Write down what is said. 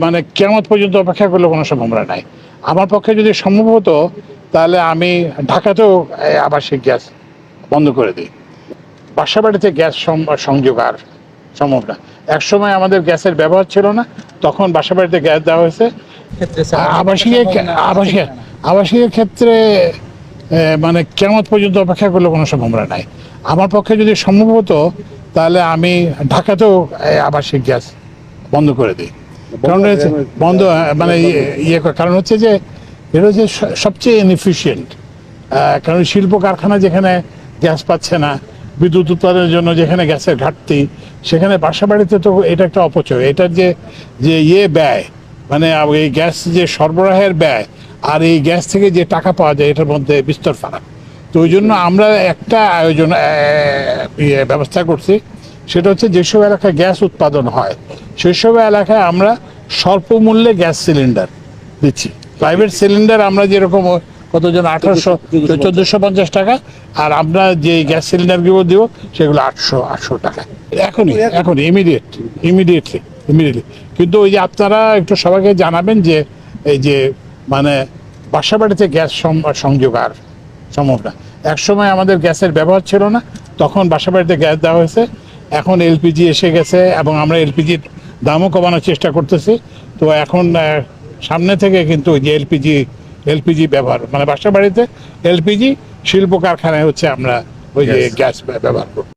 মানে কিয়ামত পর্যন্ত অপেক্ষা করলে কোনো সম্ভাবনা নাই। আমার পক্ষে যদি সম্ভব হতো তাহলে আমি ঢাকাতেও আবাসিক গ্যাস বন্ধ করে দিই। বাসা বাড়িতে গ্যাস সংযোগ আর সম্ভব না। একসময় আমাদের গ্যাসের ব্যবহার ছিল না, তখন বাসা বাড়িতে গ্যাস দেওয়া হয়েছে। আবাসিকের ক্ষেত্রে মানে কিয়ামত পর্যন্ত অপেক্ষা করলে কোনো সম্ভাবনা নাই। আমার পক্ষে যদি সম্ভব হতো তাহলে আমি ঢাকাতেও আবাসিক গ্যাস বন্ধ করে দিই। কারণ বন্ধ মানে কারণ হচ্ছে যে এটা হচ্ছে সবচেয়ে ইনএফিশিয়েন্ট। কারণ শিল্প কারখানা যেখানে গ্যাস পাচ্ছে না, বিদ্যুৎ উৎপাদনের জন্য যেখানে গ্যাসের ঘাটতি, সেখানে বাসা বাড়িতে তো এটা একটা অপচয়। এটার যে যে ব্যয়, মানে এই গ্যাস যে সরবরাহের ব্যয় আর এই গ্যাস থেকে যে টাকা পাওয়া যায়, এটার মধ্যে বিস্তর ফারাক। তো ওই জন্য আমরা একটা আয়োজন ব্যবস্থা করছি, সেটা হচ্ছে যেসব এলাকায় গ্যাস উৎপাদন হয় সেসব এলাকায় আমরা স্বল্প মূল্যে গ্যাস সিলিন্ডার দিচ্ছি। প্রাইভেট সিলিন্ডার আমরা যেরকম কতজন 1450 টাকা, আর আমরা যে গ্যাস সিলিন্ডারগুলো দিব সেগুলো 800 টাকা। এখন ইমিডিয়েটলি। কিন্তু ওই যে আপনারা একটু সবাইকে জানাবেন যে এই যে মানে বাসা বাড়িতে গ্যাস সংযোগ আর সম্ভব না। একসময় আমাদের গ্যাসের ব্যবহার ছিল না, তখন বাসা বাড়িতে গ্যাস দেওয়া হয়েছে। এখন এলপিজি এসে গেছে এবং আমরা এলপিজির দামও কমানোর চেষ্টা করতেছি। তো এখন সামনে থেকে কিন্তু যে এলপিজি ব্যবহার, মানে বাসা বাড়িতে এলপিজি, শিল্প কারখানায় হচ্ছে আমরা ওই যে গ্যাস ব্যবহার করব।